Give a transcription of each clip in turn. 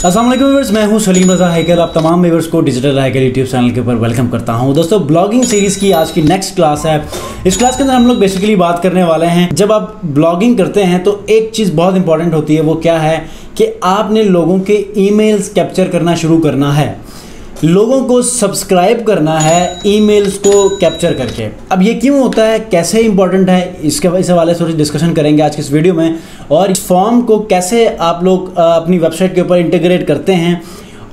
अस्सलाम वालेकुम व्यूअर्स, मैं हूं सलीम रजा हैकर। आप तमाम व्यूअर्स को डिजिटल हैकर यूट्यूब चैनल के ऊपर वेलकम करता हूं। दोस्तों, ब्लॉगिंग सीरीज़ की आज की नेक्स्ट क्लास है। इस क्लास के अंदर हम लोग बेसिकली बात करने वाले हैं, जब आप ब्लॉगिंग करते हैं तो एक चीज़ बहुत इंपॉर्टेंट होती है। वो क्या है कि आपने लोगों के ईमेल्स कैप्चर करना शुरू करना है, लोगों को सब्सक्राइब करना है ईमेल्स को कैप्चर करके। अब ये क्यों होता है, कैसे इंपॉर्टेंट है, इस हवाले से थोड़ी डिस्कशन करेंगे आज की इस वीडियो में। और इस फॉर्म को कैसे आप लोग अपनी वेबसाइट के ऊपर इंटीग्रेट करते हैं,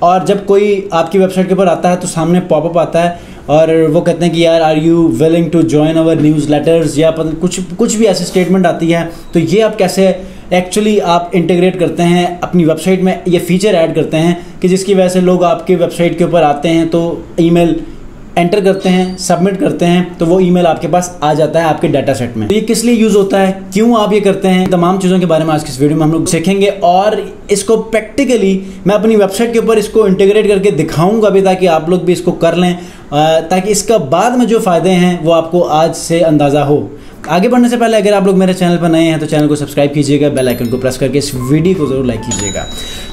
और जब कोई आपकी वेबसाइट के ऊपर आता है तो सामने पॉपअप आता है और वो कहते हैं कि यार are you willing to join our newsletters, या कुछ भी ऐसी स्टेटमेंट आती है। तो ये आप कैसे एक्चुअली आप इंटीग्रेट करते हैं अपनी वेबसाइट में, ये फीचर ऐड करते हैं कि जिसकी वजह से लोग आपकी वेबसाइट के ऊपर आते हैं तो ईमेल एंटर करते हैं, सबमिट करते हैं, तो वो ईमेल आपके पास आ जाता है आपके डाटा सेट में। तो ये किस लिए यूज़ होता है, क्यों आप ये करते हैं, तमाम चीज़ों के बारे में आज की इस वीडियो में हम लोग सीखेंगे। और इसको प्रैक्टिकली मैं अपनी वेबसाइट के ऊपर इसको इंटीग्रेट करके दिखाऊंगा भी, ताकि आप लोग भी इसको कर लें, ताकि इसका बाद में जो फ़ायदे हैं वो आपको आज से अंदाज़ा हो। आगे बढ़ने से पहले अगर आप लोग मेरे चैनल पर नए हैं तो चैनल को सब्सक्राइब कीजिएगा, बेल आइकन को प्रेस करके इस वीडियो को जरूर लाइक कीजिएगा।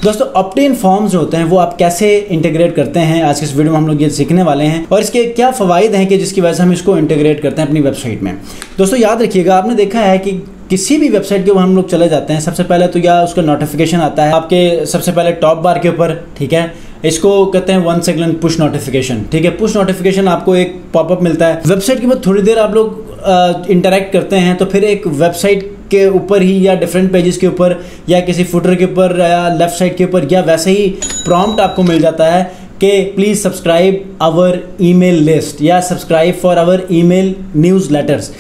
दोस्तों, ऑप्ट-इन फॉर्म्स जो होते हैं वो आप कैसे इंटीग्रेट करते हैं, आज की इस वीडियो में हम लोग ये सीखने वाले हैं, और इसके क्या फ़वाइद हैं कि जिसकी वजह से हम इसको इंटीग्रेट करते हैं अपनी वेबसाइट में। दोस्तों, याद रखिएगा, आपने देखा है कि किसी भी वेबसाइट के ऊपर हम लोग चले जाते हैं, सबसे पहले तो या उसका नोटिफिकेशन आता है आपके सबसे पहले टॉप बार के ऊपर, ठीक है। इसको कहते हैं 1 सेकंड पुश नोटिफिकेशन, ठीक है। पुश नोटिफिकेशन आपको एक पॉपअप मिलता है। वेबसाइट के बाद थोड़ी देर आप लोग इंटरेक्ट करते हैं तो फिर एक वेबसाइट के ऊपर ही या डिफरेंट पेजेस के ऊपर या किसी फुटर के ऊपर या लेफ्ट साइड के ऊपर या वैसे ही प्रॉम्प्ट आपको मिल जाता है कि please subscribe our email list या subscribe for our email newsletters.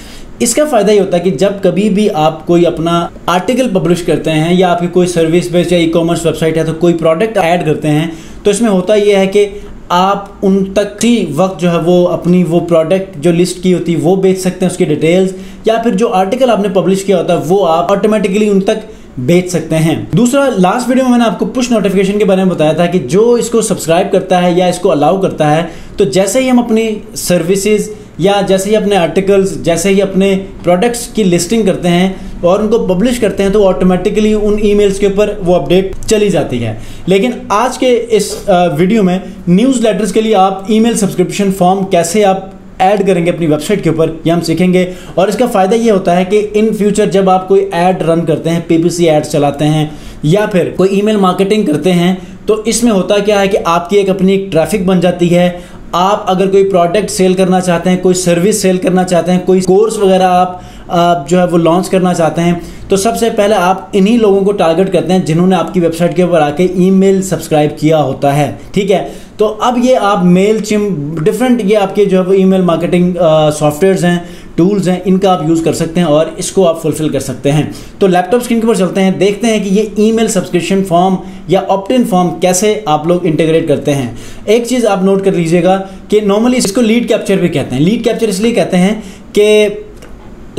इसका फ़ायदा ये होता है कि जब कभी भी आप कोई अपना आर्टिकल पब्लिश करते हैं या आपकी कोई सर्विस बेस्ड या ई-कॉमर्स वेबसाइट है तो कोई प्रोडक्ट ऐड करते हैं, तो इसमें होता ये है कि आप उन तक ही वक्त जो है वो अपनी वो प्रोडक्ट जो लिस्ट की होती है वो बेच सकते हैं, उसकी डिटेल्स, या फिर जो आर्टिकल आपने पब्लिश किया होता है वो आप ऑटोमेटिकली उन तक बेच सकते हैं। दूसरा, लास्ट वीडियो में मैंने आपको पुश नोटिफिकेशन के बारे में बताया था कि जो इसको सब्सक्राइब करता है या इसको अलाउ करता है, तो जैसे ही हम अपनी सर्विसेज या जैसे ही अपने आर्टिकल्स, जैसे ही अपने प्रोडक्ट्स की लिस्टिंग करते हैं और उनको पब्लिश करते हैं, तो ऑटोमेटिकली उन ईमेल्स के ऊपर वो अपडेट चली जाती है। लेकिन आज के इस वीडियो में न्यूज़ लेटर्स के लिए आप ईमेल सब्सक्रिप्शन फॉर्म कैसे आप ऐड करेंगे अपनी वेबसाइट के ऊपर, ये हम सीखेंगे। और इसका फ़ायदा ये होता है कि इन फ्यूचर जब आप कोई ऐड रन करते हैं, PPC एड्स चलाते हैं या फिर कोई ईमेल मार्केटिंग करते हैं, तो इसमें होता क्या है कि आपकी एक अपनी एक ट्रैफिक बन जाती है। आप अगर कोई प्रोडक्ट सेल करना चाहते हैं, कोई सर्विस सेल करना चाहते हैं, कोई कोर्स वगैरह आप जो है वो लॉन्च करना चाहते हैं, तो सबसे पहले आप इन्हीं लोगों को टारगेट करते हैं जिन्होंने आपकी वेबसाइट के ऊपर आके ईमेल सब्सक्राइब किया होता है, ठीक है। तो अब ये आप मेलचिम्प, डिफरेंट ये आपके जो है वो ईमेल मार्केटिंग सॉफ्टवेयर्स हैं, टूल्स हैं, इनका आप यूज़ कर सकते हैं और इसको आप फुलफिल कर सकते हैं। तो लैपटॉप स्क्रीन के ऊपर चलते हैं, देखते हैं कि ये ईमेल सब्सक्रिप्शन फॉर्म या ऑप्ट-इन फॉर्म कैसे आप लोग इंटीग्रेट करते हैं। एक चीज़ आप नोट कर लीजिएगा कि नॉर्मली इसको लीड कैप्चर भी कहते हैं। लीड कैप्चर इसलिए कहते हैं कि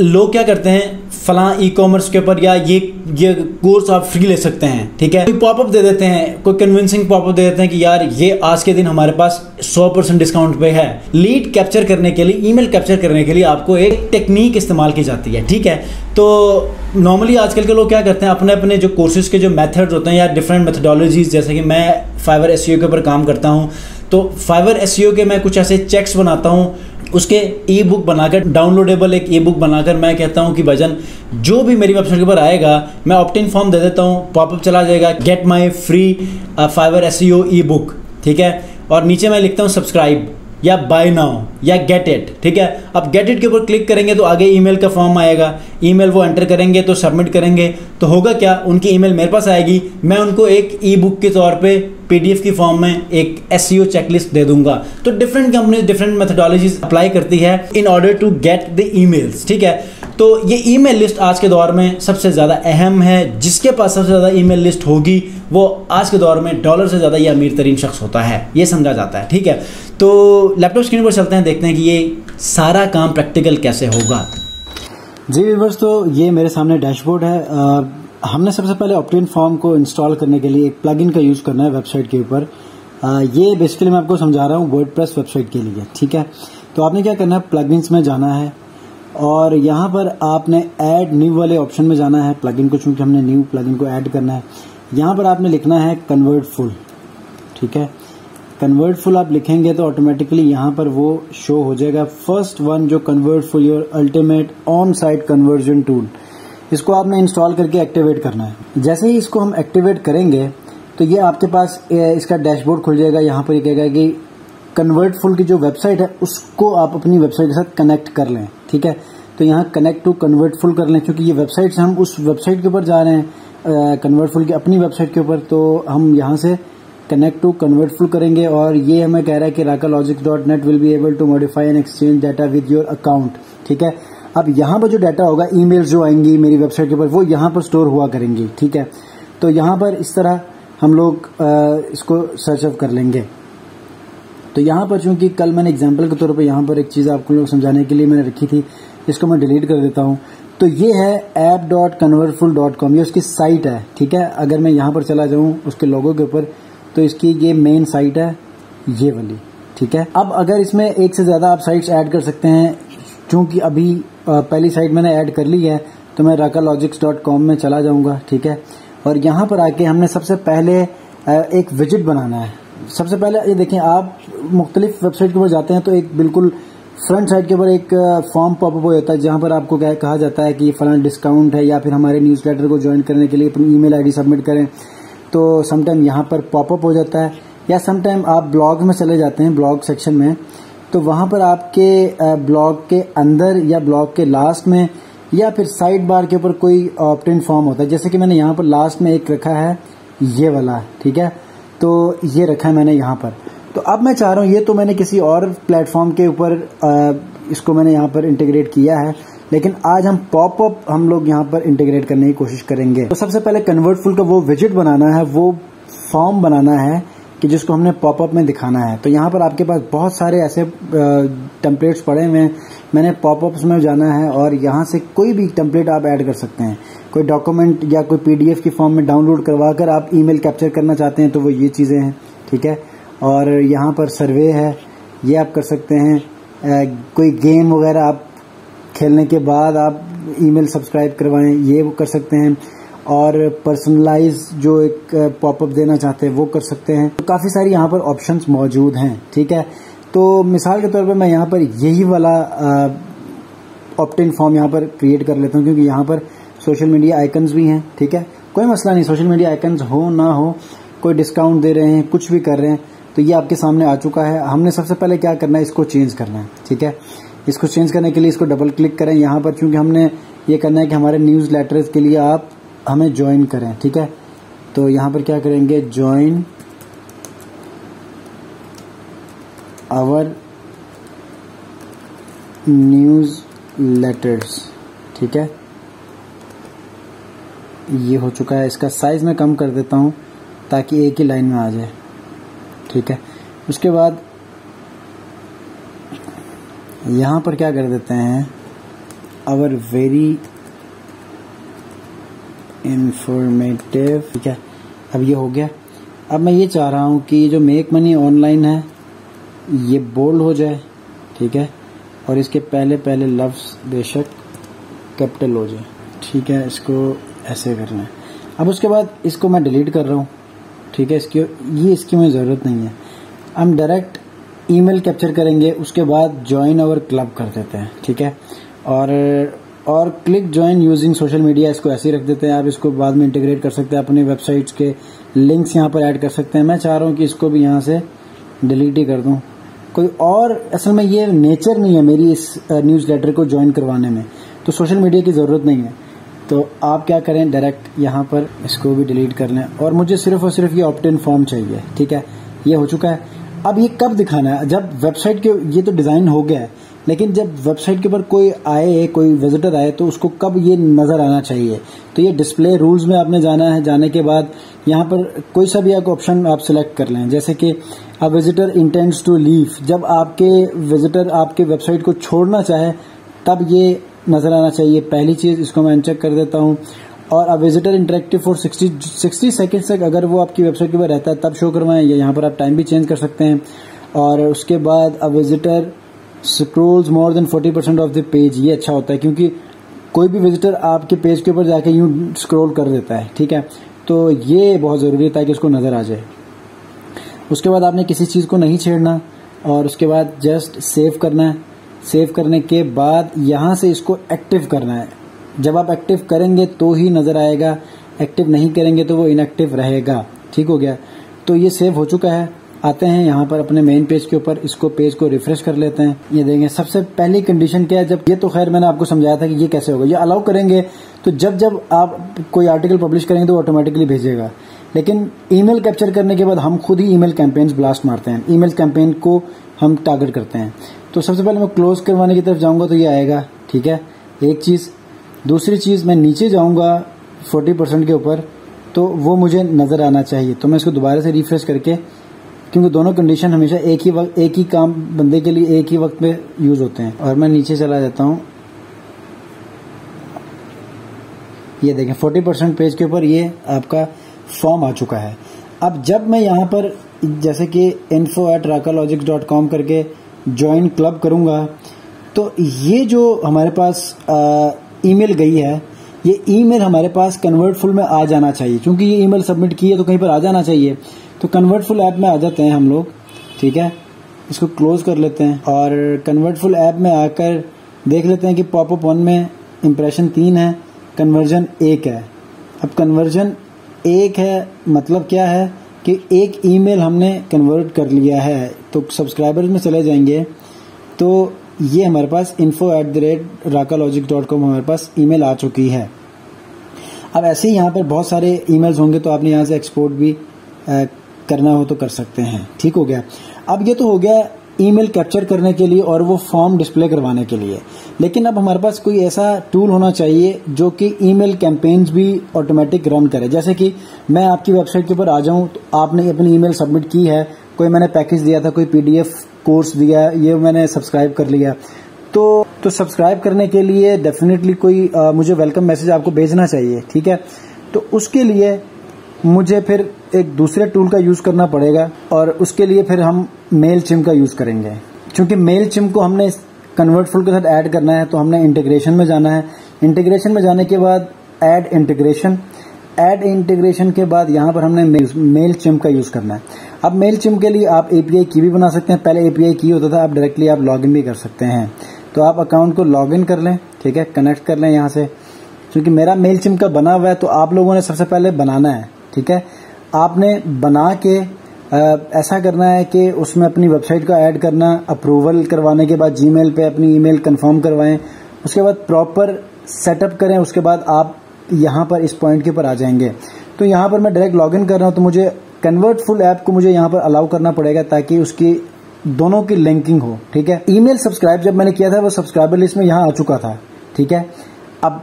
लोग क्या करते हैं, फलां ई-कॉमर्स के ऊपर या ये कोर्स आप फ्री ले सकते हैं, ठीक है। कोई पॉपअप दे देते हैं, कोई कन्विंसिंग पॉपअप दे देते हैं कि यार ये आज के दिन हमारे पास 100% डिस्काउंट पे है। लीड कैप्चर करने के लिए, ईमेल कैप्चर करने के लिए आपको एक टेक्निक इस्तेमाल की जाती है, ठीक है। तो नॉर्मली आजकल के लोग क्या करते हैं, अपने अपने जो कोर्सेज के जो मेथड्स होते हैं या डिफरेंट मेथडोलॉजीज, जैसे कि मैं फाइवर SEO के ऊपर काम करता हूँ, तो फाइवर SEO के मैं कुछ ऐसे चेक्स बनाता हूँ, उसके ई बुक बनाकर, डाउनलोडेबल एक ई बुक बनाकर मैं कहता हूँ कि भजन जो भी मेरी वेबसाइट के ऊपर आएगा मैं ऑप्ट-इन फॉर्म दे देता हूँ, पॉपअप चला जाएगा, get my free Fiverr SEO ebook, ठीक है। और नीचे मैं लिखता हूँ सब्सक्राइब या बाय नाउ या गेट इट, ठीक है। अब गेट इट के ऊपर क्लिक करेंगे तो आगे ईमेल का फॉर्म आएगा, ईमेल वो एंटर करेंगे तो सबमिट करेंगे, तो होगा क्या, उनकी ईमेल मेरे पास आएगी, मैं उनको एक ई बुक के तौर पे PDF की फॉर्म में एक SEO चेकलिस्ट दे दूंगा। तो different companies different methodologies apply करती है in order to get the emails, ठीक है। तो ये ईमेल लिस्ट आज के दौर में सबसे ज़्यादा अहम है। जिसके पास सबसे ज़्यादा ईमेल लिस्ट होगी वो आज के दौर में डॉलर से ज़्यादा ये अमीर तरीन शख्स होता है, ये समझा जाता है, ठीक है। तो लैपटॉप स्क्रीन पर चलते हैं, देखते हैं कि ये सारा काम प्रैक्टिकल कैसे होगा। जी व्यूअर्स, तो ये मेरे सामने डैशबोर्ड है। हमने सबसे पहले ऑप्ट-इन फॉर्म को इंस्टॉल करने के लिए एक प्लगइन का यूज़ करना है वेबसाइट के ऊपर। ये बेसिकली मैं आपको समझा रहा हूँ वर्डप्रेस वेबसाइट के लिए, ठीक है। तो आपने क्या करना है, प्लगइन्स में जाना है और यहाँ पर आपने ऐड न्यू वाले ऑप्शन में जाना है। प्लगइन को चूंकि हमने न्यू प्लगइन को ऐड करना है, यहाँ पर आपने लिखना है कन्वर्ट फुल, ठीक है। कन्वर्ट फुल आप लिखेंगे तो ऑटोमेटिकली यहाँ पर वो शो हो जाएगा। फर्स्ट वन जो convert full your ultimate on site conversion tool, इसको आपने इंस्टॉल करके एक्टिवेट करना है। जैसे ही इसको हम एक्टिवेट करेंगे तो ये आपके पास इसका डैशबोर्ड खुल जाएगा। यहाँ पर ये कहेगा कि कन्वर्ट फुल की जो वेबसाइट है उसको आप अपनी वेबसाइट के साथ कनेक्ट कर लें, ठीक है। तो यहाँ कनेक्ट टू कन्वर्ट फुल कर लें, क्योंकि ये वेबसाइट से हम उस वेबसाइट के ऊपर जा रहे हैं, कन्वर्ट फुल की अपनी वेबसाइट के ऊपर। तो हम यहाँ से कनेक्ट टू कन्वर्ट फुल करेंगे और ये हमें कह रहा है कि rakalogics.net will be able to modify and exchange data with your account, ठीक है। अब यहाँ पर जो डाटा होगा, ईमेल्स जो आएंगी मेरी वेबसाइट के ऊपर, वो यहाँ पर स्टोर हुआ करेंगी, ठीक है। तो यहाँ पर इस तरह हम लोग इसको सर्च अप कर लेंगे। तो यहाँ पर चूंकि कल मैंने एग्जाम्पल के तौर पर यहाँ पर एक चीज़ आपको लोग समझाने के लिए मैंने रखी थी, इसको मैं डिलीट कर देता हूँ। तो ये है app.convertful.com, ये उसकी साइट है, ठीक है। अगर मैं यहाँ पर चला जाऊँ उसके लोगो के ऊपर तो इसकी ये मेन साइट है, ये वाली, ठीक है। अब अगर इसमें एक से ज़्यादा आप साइट्स ऐड कर सकते हैं, चूंकि अभी पहली साइट मैंने ऐड कर ली है तो मैं rakalogics.com में चला जाऊँगा, ठीक है। और यहाँ पर आके हमने सबसे पहले एक विजिट बनाना है। सबसे पहले ये देखें, आप मुख्तलिफ वेबसाइट के ऊपर जाते हैं तो एक बिल्कुल फ्रंट साइड के ऊपर एक फॉर्म पॉपअप हो जाता है जहाँ पर आपको कहा जाता है कि फलाना डिस्काउंट है या फिर हमारे न्यूज़लेटर को ज्वाइन करने के लिए अपनी ईमेल आईडी सबमिट करें। तो समटाइम यहाँ पर पॉपअप हो जाता है, या समटाइम आप ब्लॉग में चले जाते हैं, ब्लॉग सेक्शन में, तो वहाँ पर आपके ब्लॉग के अंदर या ब्लॉग के लास्ट में या फिर साइड बार के ऊपर कोई ऑप्ट इन फॉर्म होता है। जैसे कि मैंने यहाँ पर लास्ट में एक रखा है, ये वाला, ठीक है। तो ये रखा है मैंने यहाँ पर। तो अब मैं चाह रहा हूँ, ये तो मैंने किसी और प्लेटफॉर्म के ऊपर इसको मैंने यहाँ पर इंटीग्रेट किया है, लेकिन आज हम पॉपअप हम लोग यहाँ पर इंटीग्रेट करने की कोशिश करेंगे। तो सबसे पहले कन्वर्ट फुल का वो विजिट बनाना है, वो फॉर्म बनाना है कि जिसको हमने पॉपअप में दिखाना है। तो यहाँ पर आपके पास बहुत सारे ऐसे टेम्पलेट्स पड़े हुए हैं। मैंने पॉपअप्स में जाना है और यहाँ से कोई भी टेम्पलेट आप ऐड कर सकते हैं। कोई डॉक्यूमेंट या कोई PDF की फॉर्म में डाउनलोड करवा कर आप ईमेल कैप्चर करना चाहते हैं तो वो ये चीज़ें हैं, ठीक है। और यहाँ पर सर्वे है, ये आप कर सकते हैं। कोई गेम वगैरह आप खेलने के बाद आप ईमेल सब्सक्राइब करवाएं, ये वो कर सकते हैं। और पर्सनलाइज जो एक पॉपअप देना चाहते हैं वो कर सकते हैं। तो काफ़ी सारी यहाँ पर ऑप्शंस मौजूद हैं, ठीक है। तो मिसाल के तौर पर मैं यहाँ पर यही वाला ऑप्ट इन फॉर्म यहाँ पर क्रिएट कर लेता हूँ, क्योंकि यहाँ पर सोशल मीडिया आइकन्स भी हैं, ठीक है। कोई मसला नहीं, सोशल मीडिया आइकन्स हो ना हो, कोई डिस्काउंट दे रहे हैं, कुछ भी कर रहे हैं, तो ये आपके सामने आ चुका है। हमने सबसे पहले क्या करना है, इसको चेंज करना है, ठीक है। इसको चेंज करने के लिए इसको डबल क्लिक करें यहाँ पर, क्योंकि हमने ये करना है कि हमारे न्यूज़ लेटर्स के लिए आप हमें ज्वाइन करें, ठीक है। तो यहाँ पर क्या करेंगे, ज्वाइन आवर न्यूज़ लेटर्स, ठीक है। ये हो चुका है। इसका साइज मैं कम कर देता हूँ ताकि एक ही लाइन में आ जाए, ठीक है। उसके बाद यहाँ पर क्या कर देते हैं, आवर वेरी इंफॉर्मेटिव, ठीक है। अब ये हो गया। अब मैं ये चाह रहा हूँ कि जो मेक मनी ऑनलाइन है ये बोल्ड हो जाए, ठीक है। और इसके पहले पहले लफ्ज़ बेशक कैपिटल हो जाए, ठीक है। इसको ऐसे करना है। अब उसके बाद इसको मैं डिलीट कर रहा हूँ, ठीक है। इसकी मुझे ज़रूरत नहीं है। हम डायरेक्ट ईमेल कैप्चर करेंगे, उसके बाद ज्वाइन आवर क्लब कर देते हैं, ठीक है। और click join using social media, इसको ऐसे ही रख देते हैं। आप इसको बाद में इंटीग्रेट कर सकते हैं, अपनी वेबसाइट्स के लिंक्स यहाँ पर ऐड कर सकते हैं। मैं चाह रहा हूँ कि इसको भी यहाँ से डिलीट ही कर दूँ। कोई और असल में ये नेचर नहीं है मेरी इस न्यूज़लेटर को ज्वाइन करवाने में, तो सोशल मीडिया की ज़रूरत नहीं है। तो आप क्या करें, डायरेक्ट यहाँ पर इसको भी डिलीट कर लें और मुझे सिर्फ और सिर्फ ये ऑप्ट इन फॉर्म चाहिए, ठीक है। ये हो चुका है। अब ये कब दिखाना है, जब वेबसाइट के, ये तो डिज़ाइन हो गया है, लेकिन जब वेबसाइट के ऊपर कोई आए, कोई विजिटर आए, तो उसको कब ये नज़र आना चाहिए। तो ये डिस्प्ले रूल्स में आपने जाना है। जाने के बाद यहाँ पर कोई सा भी एक ऑप्शन आप सिलेक्ट कर लें, जैसे कि a visitor intends to leave, जब आपके विजिटर आपके वेबसाइट को छोड़ना चाहे तब ये नज़र आना चाहिए। पहली चीज़, इसको मैं अनचेक कर देता हूँ। और a visitor interactive for 60 seconds तक अगर वो आपकी वेबसाइट के ऊपर रहता है तब शो करवाएं, या यहाँ पर आप टाइम भी चेंज कर सकते हैं। और उसके बाद a visitor scrolls more than 40% of the page, ये अच्छा होता है क्योंकि कोई भी विजिटर आपके पेज के ऊपर जाके यूं स्क्रॉल कर देता है, ठीक है। तो ये बहुत ज़रूरी है ताकि उसको नज़र आ जाए। उसके बाद आपने किसी चीज़ को नहीं छेड़ना और उसके बाद जस्ट सेव करना है। सेव करने के बाद यहाँ से इसको एक्टिव करना है। जब आप एक्टिव करेंगे तो ही नज़र आएगा, एक्टिव नहीं करेंगे तो वो इनएक्टिव रहेगा। ठीक हो गया। तो ये सेव हो चुका है। आते हैं यहाँ पर अपने मेन पेज के ऊपर, इसको पेज को रिफ्रेश कर लेते हैं। ये देखेंगे सबसे पहली कंडीशन क्या है, जब ये तो खैर मैंने आपको समझाया था कि ये कैसे होगा। ये अलाउ करेंगे तो जब आप कोई आर्टिकल पब्लिश करेंगे तो ऑटोमेटिकली भेजेगा। लेकिन ईमेल कैप्चर करने के बाद हम खुद ही ईमेल कैंपेन्स ब्लास्ट मारते हैं, ईमेल कैंपेन को हम टारगेट करते हैं। तो सबसे पहले मैं क्लोज करवाने की तरफ जाऊंगा तो ये आएगा। ठीक है, एक चीज़। दूसरी चीज़, मैं नीचे जाऊंगा 40% के ऊपर तो वो मुझे नज़र आना चाहिए। तो मैं इसको दोबारा से रिफ्रेश करके, क्योंकि दोनों कंडीशन हमेशा एक ही काम बंदे के लिए एक ही वक्त में यूज़ होते हैं। और मैं नीचे चला जाता हूँ। ये देखें 40% पेज के ऊपर ये आपका फॉर्म आ चुका है। अब जब मैं यहाँ पर जैसे कि info@rakalogics.com करके ज्वाइन क्लब करूँगा तो ये जो हमारे पास ईमेल गई है, ये ईमेल हमारे पास कन्वर्टफुल में आ जाना चाहिए। क्योंकि ये ईमेल सबमिट की है तो कहीं पर आ जाना चाहिए। तो कन्वर्टफुल ऐप में आ जाते हैं हम लोग। ठीक है, इसको क्लोज कर लेते हैं और कन्वर्टफुल ऐप में आकर देख लेते हैं कि पॉपअप 1 में इम्प्रेशन 3 है, कन्वर्जन 1 है। अब कन्वर्जन 1 है मतलब क्या है कि एक ईमेल हमने कन्वर्ट कर लिया है। तो सब्सक्राइबर्स में चले जाएंगे तो ये हमारे पास info@rakalogics.com हमारे पास ईमेल आ चुकी है। अब ऐसे ही यहाँ पर बहुत सारे ईमेल्स होंगे तो आपने यहाँ से एक्सपोर्ट भी करना हो तो कर सकते हैं। ठीक हो गया। अब ये तो हो गया ईमेल कैप्चर करने के लिए और वो फॉर्म डिस्प्ले करवाने के लिए। लेकिन अब हमारे पास कोई ऐसा टूल होना चाहिए जो कि ईमेल कैंपेन्स भी ऑटोमेटिक रन करे। जैसे कि मैं आपकी वेबसाइट के ऊपर आ जाऊं तो आपने अपनी ईमेल सबमिट की है, कोई मैंने पैकेज दिया था, कोई PDF कोर्स दिया, ये मैंने सब्सक्राइब कर लिया। तो सब्सक्राइब करने के लिए डेफिनेटली कोई मुझे वेलकम मैसेज आपको भेजना चाहिए। ठीक है, तो उसके लिए मुझे फिर एक दूसरे टूल का यूज़ करना पड़ेगा और उसके लिए फिर हम मेलचिम्प का यूज़ करेंगे। क्योंकि मेलचिम्प को हमने कन्वर्टफुल के साथ ऐड करना है तो हमने इंटीग्रेशन में जाना है। इंटीग्रेशन में जाने के बाद ऐड इंटीग्रेशन के बाद यहाँ पर हमने मेलचिम्प का यूज़ करना है। अब मेलचिम्प के लिए आप API की भी बना सकते हैं। पहले API की होता था, अब डायरेक्टली आप लॉगिन भी कर सकते हैं। तो आप अकाउंट को लॉगिन कर लें। ठीक है, कनेक्ट कर लें यहाँ से। क्योंकि मेरा मेलचिम्प का बना हुआ है तो आप लोगों ने सबसे पहले बनाना है। ठीक है, आपने बना के ऐसा करना है कि उसमें अपनी वेबसाइट का ऐड करना, अप्रूवल करवाने के बाद जीमेल पे अपनी ईमेल कंफर्म करवाएं, उसके बाद प्रॉपर सेटअप करें। उसके बाद आप यहाँ पर इस पॉइंट के ऊपर आ जाएंगे। तो यहाँ पर मैं डायरेक्ट लॉगिन कर रहा हूँ तो मुझे कन्वर्टफुल ऐप को मुझे यहाँ पर अलाउ करना पड़ेगा ताकि उसकी दोनों की लिंकिंग हो। ठीक है, ईमेल सब्सक्राइब जब मैंने किया था वो सब्सक्राइबर लिस्ट में यहाँ आ चुका था। ठीक है, अब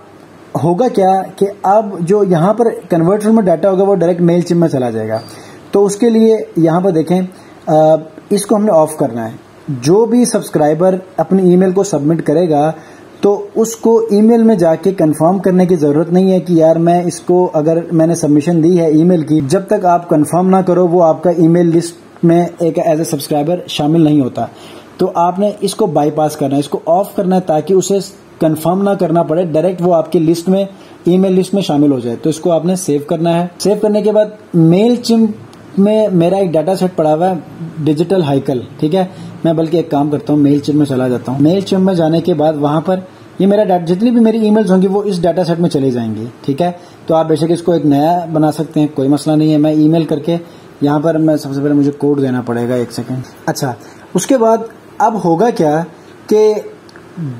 होगा क्या कि अब जो यहाँ पर कन्वर्टफुल में डाटा होगा वो डायरेक्ट मेलचिम्प में चला जाएगा। तो उसके लिए यहाँ पर देखें, इसको हमने ऑफ करना है। जो भी सब्सक्राइबर अपनी ईमेल को सबमिट करेगा तो उसको ईमेल में जाके कंफर्म करने की ज़रूरत नहीं है कि यार मैं इसको, अगर मैंने सबमिशन दी है ईमेल की, जब तक आप कंफर्म ना करो वो आपका ईमेल लिस्ट में एक एज ए सब्सक्राइबर शामिल नहीं होता। तो आपने इसको बाईपास करना है, इसको ऑफ करना है ताकि उसे कंफर्म ना करना पड़े, डायरेक्ट वो आपकी लिस्ट में, ईमेल लिस्ट में शामिल हो जाए। तो इसको आपने सेव करना है। सेव करने के बाद मेलचिम्प में मेरा एक डाटा सेट पड़ा हुआ है, डिजिटल हाइकल। ठीक है, मैं बल्कि एक काम करता हूँ, मेलचिम्प में चला जाता हूँ। मेलचिम्प में जाने के बाद वहां पर ये मेरा डाटा, जितनी भी मेरी ईमेल्स होंगी वो इस डाटा सेट में चली जाएंगी। ठीक है, तो आप बेशक इसको एक नया बना सकते हैं, कोई मसला नहीं है। मैं ईमेल करके यहाँ पर मैं सबसे पहले मुझे कोड देना पड़ेगा, 1 सेकेंड। अच्छा, उसके बाद अब होगा क्या कि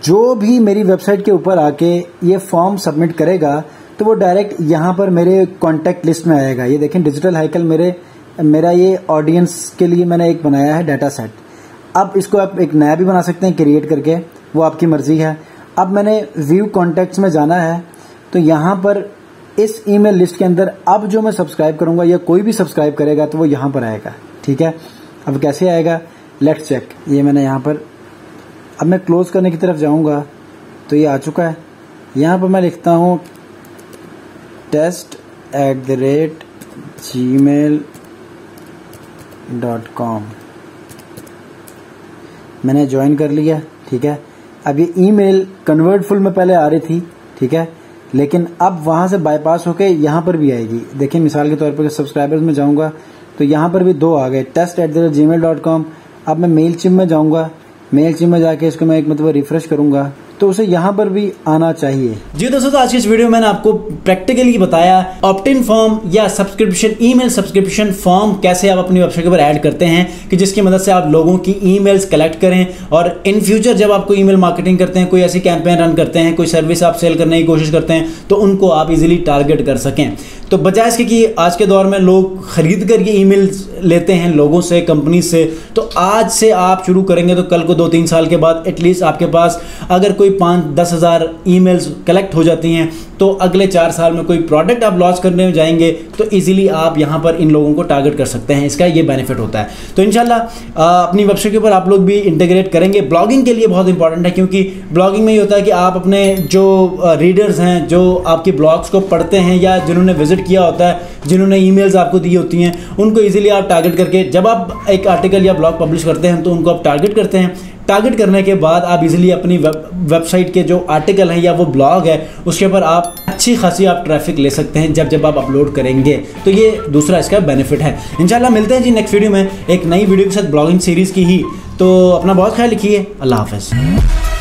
जो भी मेरी वेबसाइट के ऊपर आके ये फॉर्म सबमिट करेगा तो वो डायरेक्ट यहाँ पर मेरे कॉन्टैक्ट लिस्ट में आएगा। ये देखें, डिजिटल हाइकल मेरा ये ऑडियंस के लिए मैंने एक बनाया है डाटा सेट। अब इसको आप एक नया भी बना सकते हैं क्रिएट करके, वो आपकी मर्जी है। अब मैंने व्यू कॉन्टैक्ट्स में जाना है तो यहाँ पर इस ईमेल लिस्ट के अंदर अब जो मैं सब्सक्राइब करूंगा या कोई भी सब्सक्राइब करेगा तो वो यहाँ पर आएगा। ठीक है, अब कैसे आएगा, लेट्स चेक। ये मैंने यहाँ पर, अब मैं क्लोज करने की तरफ जाऊंगा तो ये आ चुका है। यहाँ पर मैं लिखता हूँ test@gmail.com। मैंने ज्वाइन कर लिया। ठीक है, अब ये ईमेल कन्वर्टफुल में पहले आ रही थी। ठीक है, लेकिन अब वहाँ से बाईपास होके यहाँ पर भी आएगी। देखिए मिसाल के तौर पर सब्सक्राइबर्स में जाऊँगा तो यहाँ पर भी 2 आ गए, test@gmail.com। अब मैं मेलचिम्प में जाऊँगा, मेलचिम्प में जाके इसको मैं एक मतलब रिफ्रेश करूँगा तो उसे यहाँ पर भी आना चाहिए। जी दोस्तों, तो आज की इस वीडियो में मैंने आपको प्रैक्टिकली बताया ऑप्ट इन फॉर्म या सब्सक्रिप्शन, ईमेल सब्सक्रिप्शन फॉर्म कैसे आप अपनी वेबसाइट के ऊपर ऐड करते हैं कि जिसकी मदद से आप लोगों की ईमेल्स कलेक्ट करें और इन फ्यूचर जब आपको ईमेल मार्केटिंग करते हैं, कोई ऐसी कैंपेन रन करते हैं, कोई सर्विस आप सेल करने की कोशिश करते हैं तो उनको आप इजीली टारगेट कर सकें। तो बजाय इसके कि आज के दौर में लोग खरीद कर ये ईमेल लेते हैं लोगों से, कंपनी से, तो आज से आप शुरू करेंगे तो कल को 2-3 साल के बाद एटलीस्ट आपके पास अगर कोई 5-10 हज़ार ईमेल्स कलेक्ट हो जाती हैं तो अगले 4 साल में कोई प्रोडक्ट आप लॉन्च करने में जाएंगे तो इजीली आप यहाँ पर इन लोगों को टारगेट कर सकते हैं। इसका ये बेनिफिट होता है। तो इंशाल्लाह अपनी वेबसाइट के ऊपर आप लोग भी इंटीग्रेट करेंगे। ब्लॉगिंग के लिए बहुत इंपॉर्टेंट है क्योंकि ब्लॉगिंग में ये होता है कि आप अपने जो रीडर्स हैं, जो आपके ब्लॉग्स को पढ़ते हैं या जिन्होंने विजिट किया होता है, जिन्होंने ईमेल्स आपको दी होती हैं, उनको इजीली आप टारगेट करके जब आप एक आर्टिकल या ब्लॉग पब्लिश करते हैं तो उनको आप टारगेट करते हैं। टारगेट करने के बाद आप इजीली अपनी वेबसाइट के जो आर्टिकल है या वो ब्लॉग है उसके ऊपर आप अच्छी खासी आप ट्रैफिक ले सकते हैं जब आप अपलोड करेंगे। तो ये दूसरा इसका बेनिफिट है। इंशाल्लाह मिलते हैं जी नेक्स्ट वीडियो में एक नई वीडियो के साथ ब्लॉगिंग सीरीज़ की ही। तो अपना बहुत ख्याल रखिए। अल्लाह हाफ़िज़।